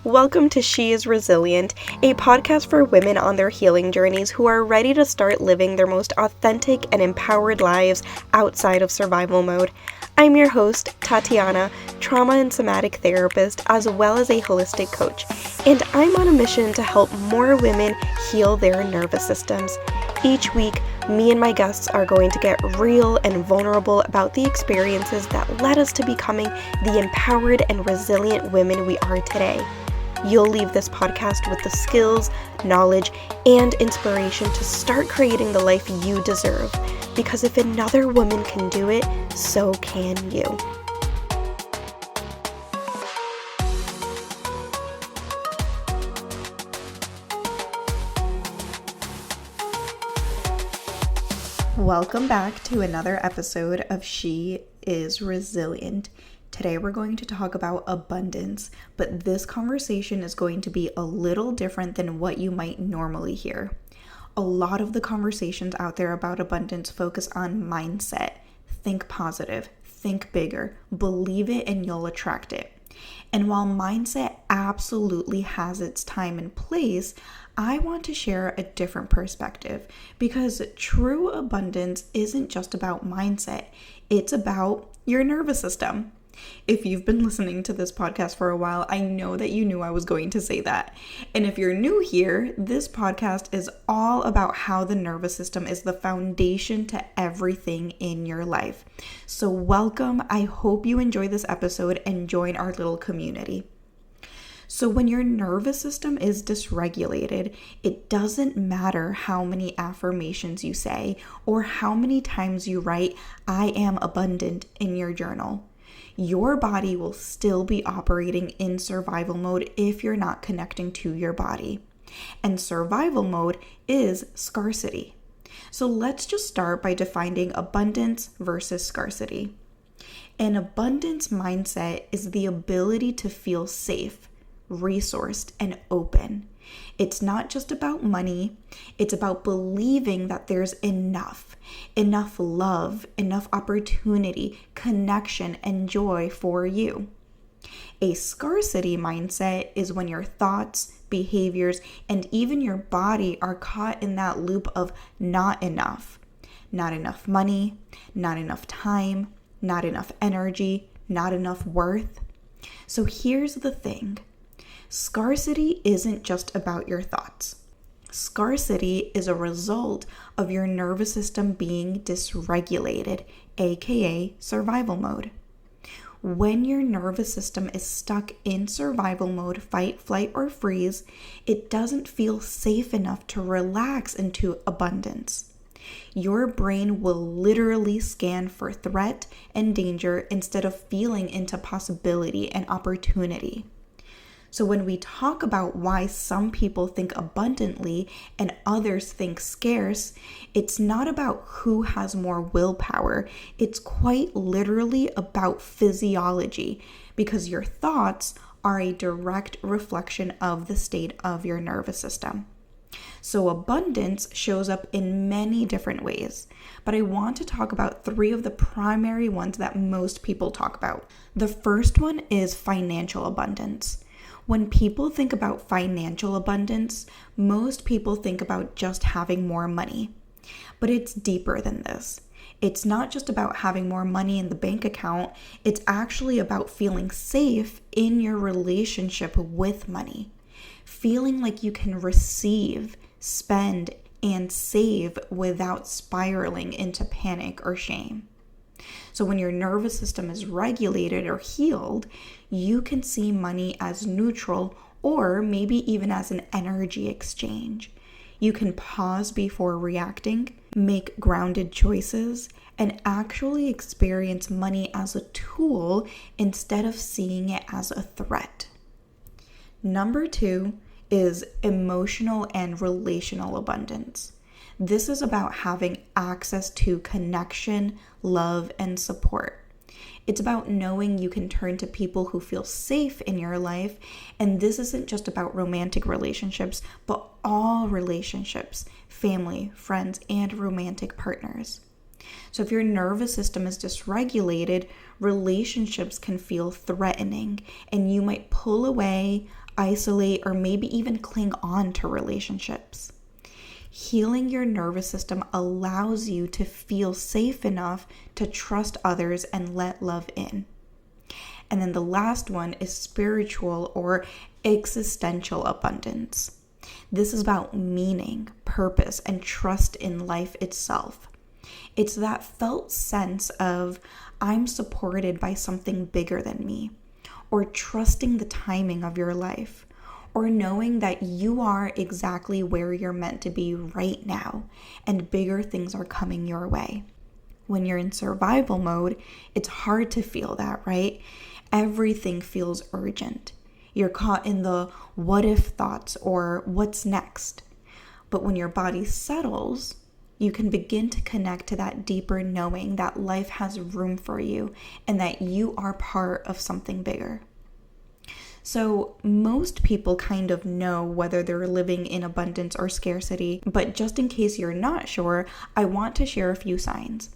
Welcome to She is Resilient, a podcast for women on their healing journeys who are ready to start living their most authentic and empowered lives outside of survival mode. I'm your host, Tatiana, trauma and somatic therapist, as well as a holistic coach, and I'm on a mission to help more women heal their nervous systems. Each week, me and my guests are going to get real and vulnerable about the experiences that led us to becoming the empowered and resilient women we are today. You'll leave this podcast with the skills, knowledge, and inspiration to start creating the life you deserve. Because if another woman can do it, so can you. Welcome back to another episode of She is Resilient. Today we're going to talk about abundance, but this conversation is going to be a little different than what you might normally hear. A lot of the conversations out there about abundance focus on mindset. Think positive, think bigger, believe it and you'll attract it. And while mindset absolutely has its time and place, I want to share a different perspective because true abundance isn't just about mindset, it's about your nervous system. If you've been listening to this podcast for a while, I know that you knew I was going to say that. And if you're new here, this podcast is all about how the nervous system is the foundation to everything in your life. So welcome. I hope you enjoy this episode and join our little community. So when your nervous system is dysregulated, it doesn't matter how many affirmations you say or how many times you write, "I am abundant" in your journal. Your body will still be operating in survival mode if you're not connecting to your body. And survival mode is scarcity. So let's just start by defining abundance versus scarcity. An abundance mindset is the ability to feel safe, resourced, and open. It's not just about money, it's about believing that there's enough love, enough opportunity, connection, and joy for you. A scarcity mindset is when your thoughts, behaviors, and even your body are caught in that loop of not enough. Not enough money, not enough time, not enough energy, not enough worth. So here's the thing. Scarcity isn't just about your thoughts. Scarcity is a result of your nervous system being dysregulated, aka survival mode. When your nervous system is stuck in survival mode, fight, flight, or freeze, it doesn't feel safe enough to relax into abundance. Your brain will literally scan for threat and danger instead of feeling into possibility and opportunity. So when we talk about why some people think abundantly and others think scarce, it's not about who has more willpower. It's quite literally about physiology because your thoughts are a direct reflection of the state of your nervous system. So abundance shows up in many different ways, but I want to talk about 3 of the primary ones that most people talk about. The first one is financial abundance. When people think about financial abundance, most people think about just having more money. But it's deeper than this. It's not just about having more money in the bank account. It's actually about feeling safe in your relationship with money. Feeling like you can receive, spend, and save without spiraling into panic or shame. So when your nervous system is regulated or healed, you can see money as neutral or maybe even as an energy exchange. You can pause before reacting, make grounded choices, and actually experience money as a tool instead of seeing it as a threat. Number 2 is emotional and relational abundance. This is about having access to connection, love, and support. It's about knowing you can turn to people who feel safe in your life. And this isn't just about romantic relationships, but all relationships, family, friends, and romantic partners. So if your nervous system is dysregulated, relationships can feel threatening and you might pull away, isolate, or maybe even cling on to relationships. Healing your nervous system allows you to feel safe enough to trust others and let love in. And then the last one is spiritual or existential abundance. This is about meaning, purpose, and trust in life itself. It's that felt sense of I'm supported by something bigger than me, or trusting the timing of your life, or knowing that you are exactly where you're meant to be right now, and bigger things are coming your way. When you're in survival mode, it's hard to feel that, right? Everything feels urgent. You're caught in the what if thoughts or what's next. But when your body settles, you can begin to connect to that deeper knowing that life has room for you and that you are part of something bigger. So most people kind of know whether they're living in abundance or scarcity, but just in case you're not sure, I want to share a few signs.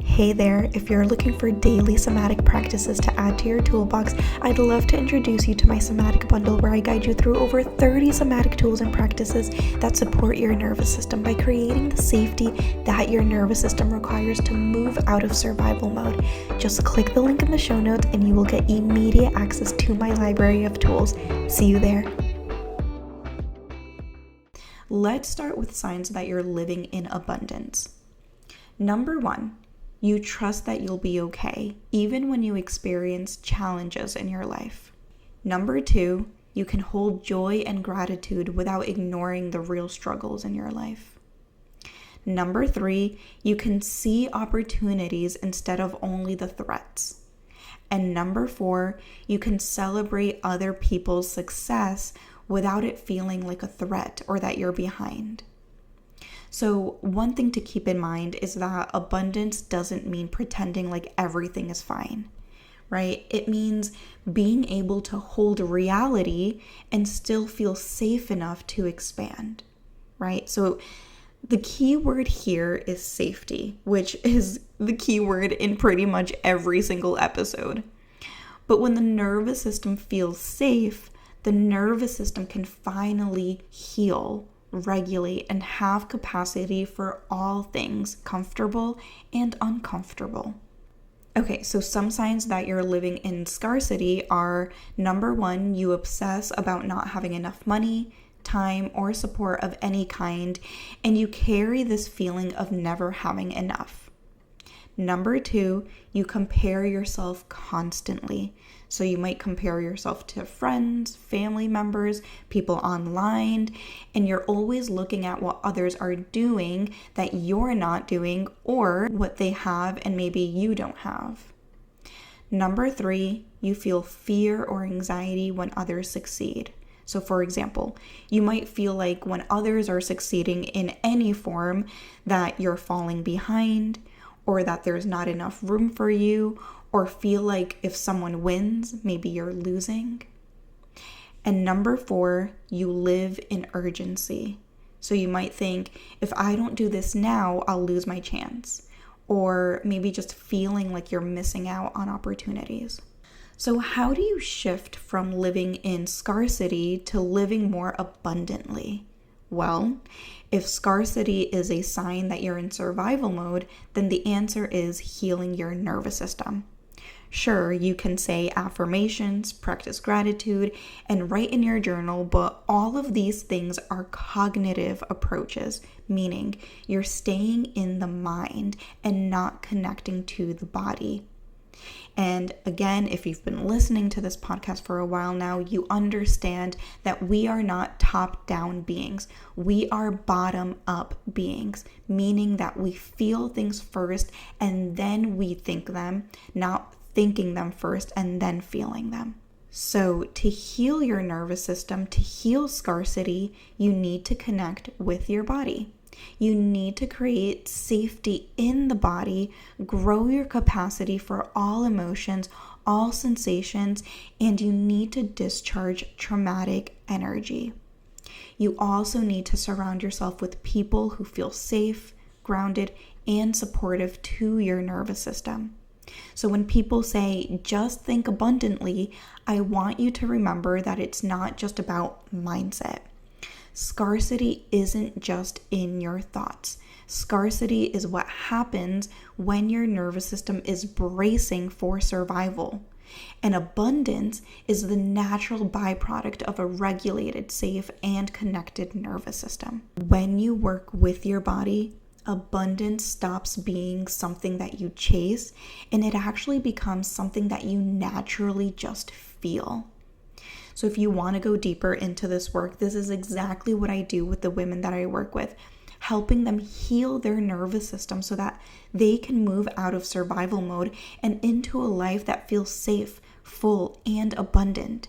Hey there, if you're looking for daily somatic practices to add to your toolbox, I'd love to introduce you to my somatic bundle where I guide you through over 30 somatic tools and practices that support your nervous system by creating the safety that your nervous system requires to move out of survival mode. Just click the link in the show notes and you will get immediate access to my library of tools. See you there. Let's start with signs that you're living in abundance. Number 1. You trust that you'll be okay, even when you experience challenges in your life. Number 2, you can hold joy and gratitude without ignoring the real struggles in your life. Number 3, you can see opportunities instead of only the threats. And number 4, you can celebrate other people's success without it feeling like a threat or that you're behind. So one thing to keep in mind is that abundance doesn't mean pretending like everything is fine, right? It means being able to hold reality and still feel safe enough to expand, right? So the key word here is safety, which is the key word in pretty much every single episode. But when the nervous system feels safe, the nervous system can finally heal, regulate, and have capacity for all things comfortable and uncomfortable. Okay, so some signs that you're living in scarcity are, number 1, you obsess about not having enough money, time, or support of any kind, and you carry this feeling of never having enough. Number 2, you compare yourself constantly. So you might compare yourself to friends, family members, people online, and you're always looking at what others are doing that you're not doing or what they have and maybe you don't have. Number 3, you feel fear or anxiety when others succeed. So for example, you might feel like when others are succeeding in any form that you're falling behind or that there's not enough room for you, or feel like if someone wins, maybe you're losing. And number 4, you live in urgency. So you might think, if I don't do this now, I'll lose my chance. Or maybe just feeling like you're missing out on opportunities. So how do you shift from living in scarcity to living more abundantly? Well, if scarcity is a sign that you're in survival mode, then the answer is healing your nervous system. Sure, you can say affirmations, practice gratitude, and write in your journal, but all of these things are cognitive approaches, meaning you're staying in the mind and not connecting to the body. And again, if you've been listening to this podcast for a while now, you understand that we are not top-down beings. We are bottom-up beings, meaning that we feel things first and then we think them, not thinking them first and then feeling them. So to heal your nervous system, to heal scarcity, you need to connect with your body. You need to create safety in the body, grow your capacity for all emotions, all sensations, and you need to discharge traumatic energy. You also need to surround yourself with people who feel safe, grounded, and supportive to your nervous system. So when people say, just think abundantly, I want you to remember that it's not just about mindset. Scarcity isn't just in your thoughts. Scarcity is what happens when your nervous system is bracing for survival. And abundance is the natural byproduct of a regulated, safe, and connected nervous system. When you work with your body, abundance stops being something that you chase, and it actually becomes something that you naturally just feel. So if you want to go deeper into this work, this is exactly what I do with the women that I work with, helping them heal their nervous system so that they can move out of survival mode and into a life that feels safe, full, and abundant.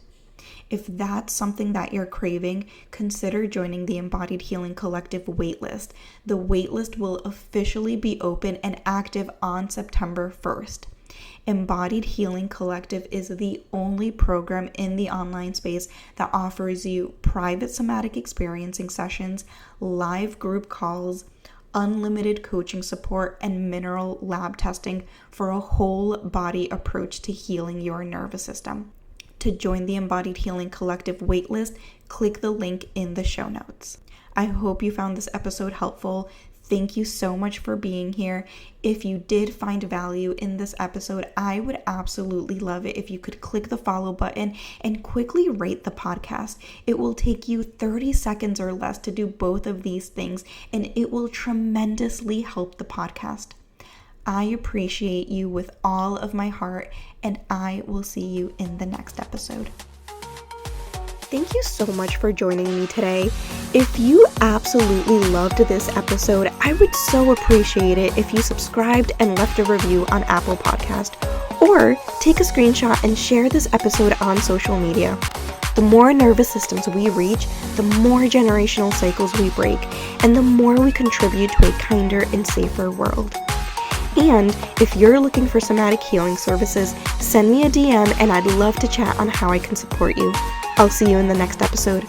If that's something that you're craving, consider joining the Embodied Healing Collective waitlist. The waitlist will officially be open and active on September 1st. Embodied Healing Collective is the only program in the online space that offers you private somatic experiencing sessions, live group calls, unlimited coaching support, and mineral lab testing for a whole body approach to healing your nervous system. To join the Embodied Healing Collective waitlist, click the link in the show notes. I hope you found this episode helpful. Thank you so much for being here. If you did find value in this episode, I would absolutely love it if you could click the follow button and quickly rate the podcast. It will take you 30 seconds or less to do both of these things, and it will tremendously help the podcast. I appreciate you with all of my heart, and I will see you in the next episode. Thank you so much for joining me today. If you absolutely loved this episode, I would so appreciate it if you subscribed and left a review on Apple Podcast, or take a screenshot and share this episode on social media. The more nervous systems we reach, the more generational cycles we break, and the more we contribute to a kinder and safer world. And if you're looking for somatic healing services, send me a DM and I'd love to chat on how I can support you. I'll see you in the next episode.